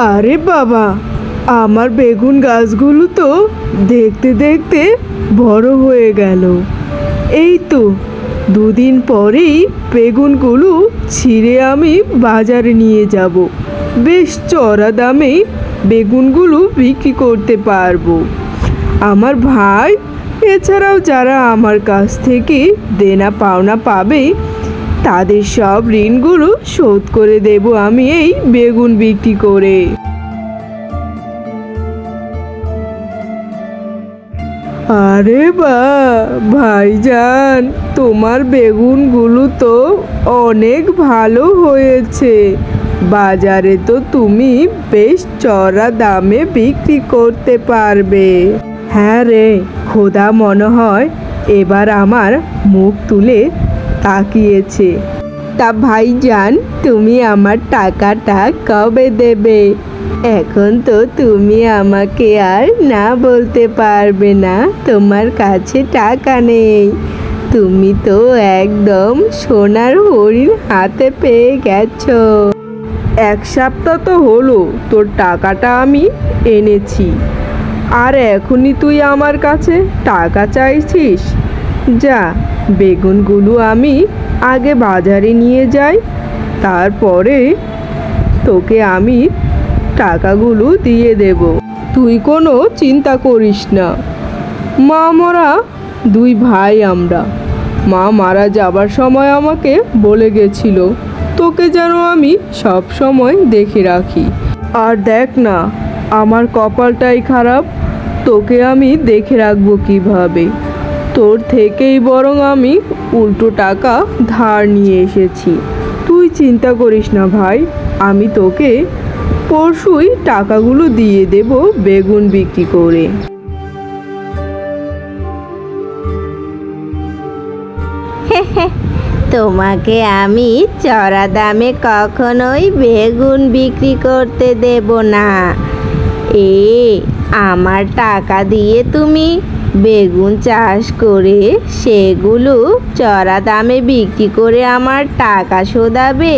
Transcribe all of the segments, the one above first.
আরে বাবা, আমার বেগুন গাছগুলো তো দেখতে দেখতে বড় হয়ে গেল। এই তো দুদিন পরেই বেগুনগুলো ছিঁড়ে আমি বাজারে নিয়ে যাব। বেশ চড়া দামে বেগুনগুলো বিক্রি করতে পারবো। আমার ভাই এছাড়াও যারা আমার কাছ থেকে দেনা পাওনা পাবে তাদের সব ঋণগুলো শোধ করে দেব আমি এই বেগুন বিক্রি করে। আরে ভাইজান, তোমার বেগুনগুলো তো অনেক ভালো হয়েছে। বাজারে তো তুমি বেশ চড়া দামে বিক্রি করতে পারবে। হ্যাঁ রে, খোদা মনে হয় এবার আমার মুখ তুলে তাকিয়েছে। তা ভাইজান, তুমি আমার টাকাটা কবে দেবে? এখন তো তুমি আমাকে আর না বলতে পারবে না তোমার কাছে টাকা নেই। তুমি তো একদম সোনার হরিণ হাতে পেয়ে গেছো। এক সপ্তাহ তো হলো তোর টাকাটা আমি এনেছি, আর এখনই তুই আমার কাছে টাকা চাইছিস? যা, বেগুনগুলো আমি আগে বাজারে নিয়ে যাই, তারপরে তোকে আমি টাকাগুলো দিয়ে দেব। তুই কোনো চিন্তা করিস না। মা মরা দুই ভাই আমরা। মা মারা যাবার সময় আমাকে বলে গেছিল তোকে যেন আমি সব সময় দেখে রাখি। আর দেখ না, আমার কপালটাই খারাপ, তোকে আমি দেখে রাখবো কিভাবে? তোর থেকেই বরং আমি উল্টো টাকা ধার নিয়ে এসেছি। তুই চিন্তা করিস না ভাই, আমি তোকে পরশুই টাকাগুলো দিয়ে দেব বেগুন বিক্রি করে। তোমাকে আমি চড়া দামে কখনোই বেগুন বিক্রি করতে দেব না। আমার টাকা দিয়ে তুমি বেগুন চাষ করে সেগুলো চড়া দামে বিক্রি করে আমার টাকা শোধাবে?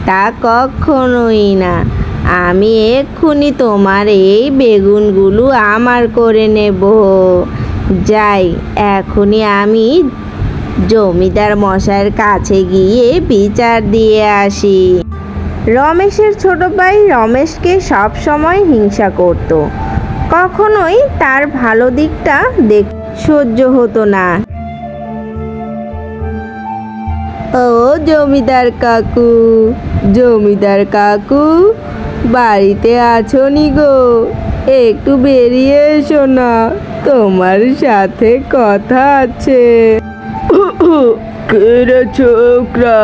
তা কখনোই না। আমি এক্ষুনি তোমার এই বেগুনগুলো আমার করে নেব। যাই, এখনই আমি জমিদার মশাইয়ের কাছে গিয়ে বিচার দিয়ে আসি। রমেশের ছোট ভাই রমেশকে সব সময় হিংসা করত। কখনোই তার ভালো দিকটা সহ্য হতো না। ও জমিদার কাকু, জমিদার কাকু, বাড়িতে আছো নি গো? একটু বেরিয়ে এসো না, তোমার সাথে কথা আছে। কে রে ছোকরা,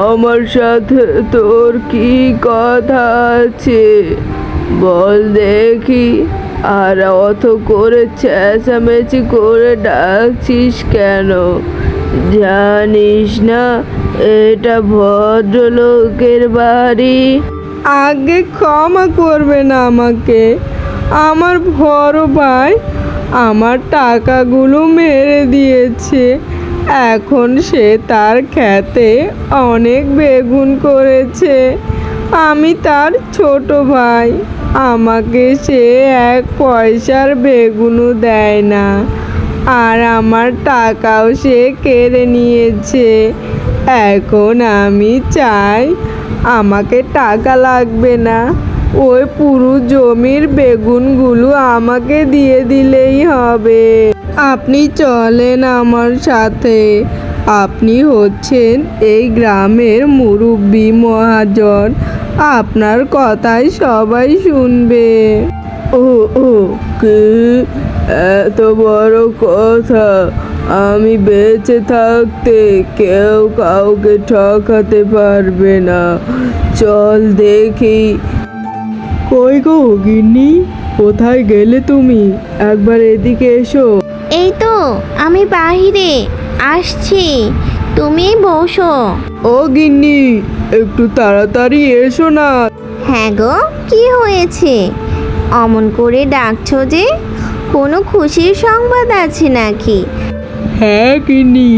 আমার সাথে তোর কি কথা আছে বল দেখি? আর অত করে চেঁচামেচি করে ডাকছিস কেন? জানিস না এটা ভদ্রলোকের বাড়ি? আগে ক্ষমা করবে না আমাকে, আমার বড় ভাই আমার টাকাগুলো মেরে দিয়েছে। এখন সে তার ক্ষেতে অনেক বেগুন করেছে। আমি তার ছোট ভাই, আমাকে সে এক পয়সার বেগুনও দেয় না, আর আমার টাকাও সে কেড়ে নিয়েছে। এখন আমি চাই আমাকে টাকা লাগবে না, ওই পুরো জমির বেগুনগুলো আমাকে দিয়ে দিলেই হবে। আপনি চলেন আমার সাথে। আপনি হচ্ছেন এই গ্রামের মুরব্বি মহাজন, আপনার কথাই সবাই শুনবে। ও কি এত বড় কথা? আমি বেঁচে থাকতে কেউ কাউকে ঠকাতে পারবে না। চল দেখি। কই গো গিন্নি, কোথায় গেলে তুমি? একবার এদিকে এসো। এই তো আমি বাহিরে আসছি, তুমি বসো। ও গিন্নি, একটু তাড়াতাড়ি এসো না। হ্যাঁ গো, কি হয়েছে? অমন করে ডাকছো যে? কোনো খুশির সংবাদ আছে নাকি? হ্যাঁ গিন্নি,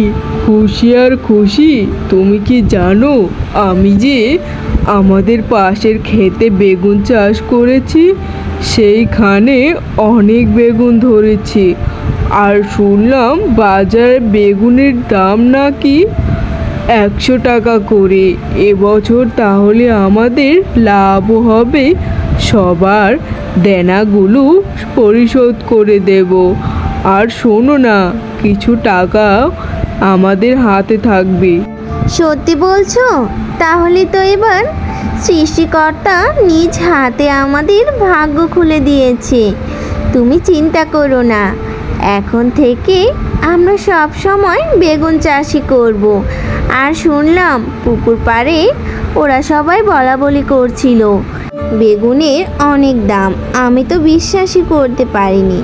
খুশি আর খুশি। তুমি কি জানো আমি যে আমাদের পাশের ক্ষেতে বেগুন চাষ করেছি, সেইখানে অনেক বেগুন ধরেছি। আর শুনলাম বাজারে বেগুনের দাম নাকি 100 টাকা করে। এবছর তাহলে আমাদের লাভও হবে, সবার দেনাগুলো পরিশোধ করে দেব। আর শোনো না, কিছু টাকা আমাদের হাতে থাকবে। সত্যি বলছো? তাহলে তো এবার সৃষ্টিকর্তা নিজ হাতে আমাদের ভাগ্য খুলে দিয়েছে। তুমি চিন্তা করো না, এখন থেকে আমরা সব সময় বেগুন চাষই করব। আর শুনলাম পুকুর পাড়ে ওরা সবাই বলাবলি করছিল বেগুনের অনেক দাম। আমি তো বিশ্বাসই করতে পারিনি।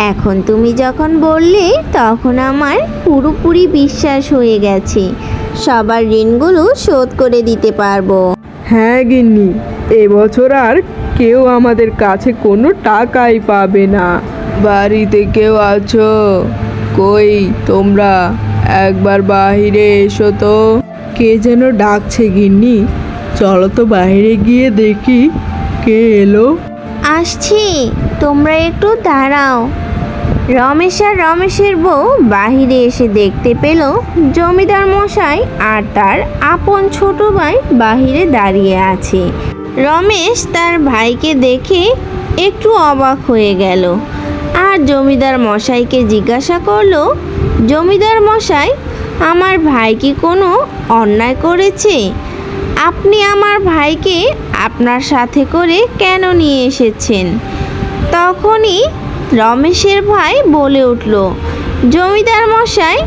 এখন তুমি যখন বললে তখন আমার পুরোপুরি বিশ্বাস হয়ে গেছে। সবার ঋণগুলো শোধ করে দিতে পারবো। হ্যাঁ গিন্নি, এবছর আর কেউ আমাদের কাছে কোনো টাকাই পাবে না। বাড়িতে কেউ আছো? কই তোমরা, একবার বাহিরে এসো তো। কে যেন ডাকছে গিন্নি, চলো তো বাইরে গিয়ে দেখি কে এলো। আসছি, তোমরা একটু দাঁড়াও। রমেশ আর রমেশের বউ বাহিরে এসে দেখতে পেল জমিদার মশাই আর তার আপন ছোট ভাই বাহিরে দাঁড়িয়ে আছে। রমেশ তার ভাইকে দেখে একটু অবাক হয়ে গেল আর জমিদার মশাইকে জিজ্ঞাসা করলো, জমিদার মশাই, আমার ভাই কি কোনো অন্যায় করেছে? আপনি আমার ভাইকে আপনার সাথে করে কেন নিয়ে এসেছেন? তখনই রমেশের ভাই বলে উঠল, জমিদার মশাই,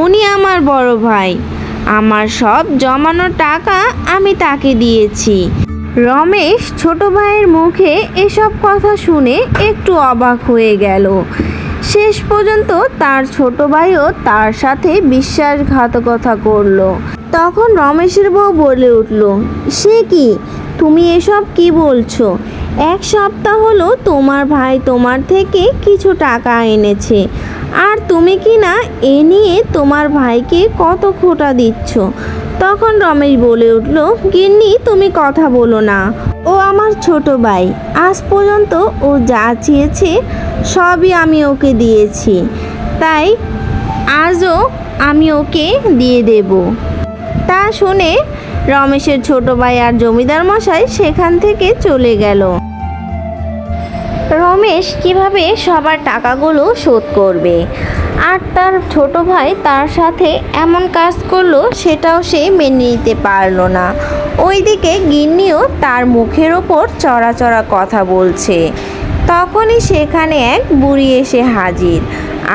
উনি আমার বড় ভাই। আমার সব জমানো টাকা আমি তাকে দিয়েছি। রমেশ ছোট ভাইয়ের মুখে এসব কথা শুনে একটু অবাক হয়ে গেল। শেষ পর্যন্ত তার ছোট ভাইও তার সাথে বিশ্বাসঘাতকতা করলো। তখন রমেশের বউ বলে উঠল, সে কি, তুমি এসব কি বলছো? 1 সপ্তাহ হলো তোমার ভাই তোমার থেকে কিছু টাকা এনেছে, আর তুমি কি না এ নিয়ে তোমার ভাইকে কত খোঁটা দিচ্ছ। তখন রমেশ বলে উঠল, গিন্নি তুমি কথা বলো না, ও আমার ছোট ভাই। আজ পর্যন্ত ও যা চেয়েছে সবই আমি ওকে দিয়েছি, তাই আজও আমি ওকে দিয়ে দেব। তা শুনে রমেশের ছোট ভাই আর জমিদার মশাই সেখান থেকে চলে গেল। রমেশ কিভাবে সবার টাকাগুলো শোধ করবে, আর তার ছোট ভাই তার সাথে এমন কাজ করলো সেটাও সে মেনে নিতে পারলো না। ওইদিকে গিন্নিও তার মুখের ওপর চড়া চড়া কথা বলছে। তখনই সেখানে এক বুড়ি এসে হাজির,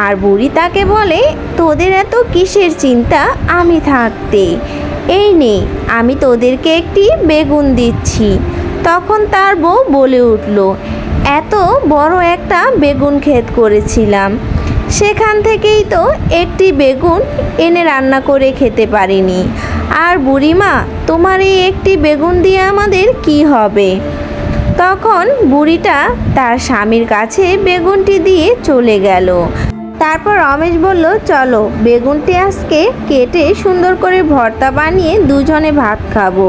আর বুড়ি তাকে বলে, তোদের এত কিসের চিন্তা আমি থাকতে? এই নে, আমি তোদেরকে একটি বেগুন দিচ্ছি। তখন তার বউ বলে উঠল, এত বড় একটা বেগুন ক্ষেত করেছিলাম, সেখান থেকেই তো একটি বেগুন এনে রান্না করে খেতে পারিনি। আর বুড়িমা, তোমার এই একটি বেগুন দিয়ে আমাদের কি হবে? তখন বুড়িটা তার স্বামীর কাছে বেগুনটি দিয়ে চলে গেল। তারপর রমেশ বলল, চলো বেগুনটি আজকে কেটে সুন্দর করে ভর্তা বানিয়ে দুজনে ভাত খাবো।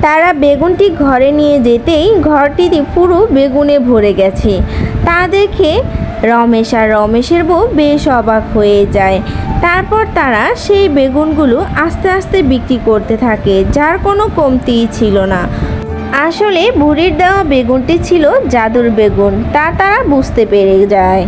তারা বেগুনটি ঘরে নিয়ে যেতেই ঘরটি পুরো বেগুনে ভরে গেছে। তা দেখে রমেশ আর রমেশের বউ বেশ অবাক হয়ে যায়। তারপর তারা সেই বেগুনগুলো আস্তে আস্তে বিক্রি করতে থাকে, যার কোনো কমতিই ছিল না। আসলে বুড়ির দেওয়া বেগুনটি ছিল জাদুর বেগুন, তা তারা বুঝতে পেরে যায়।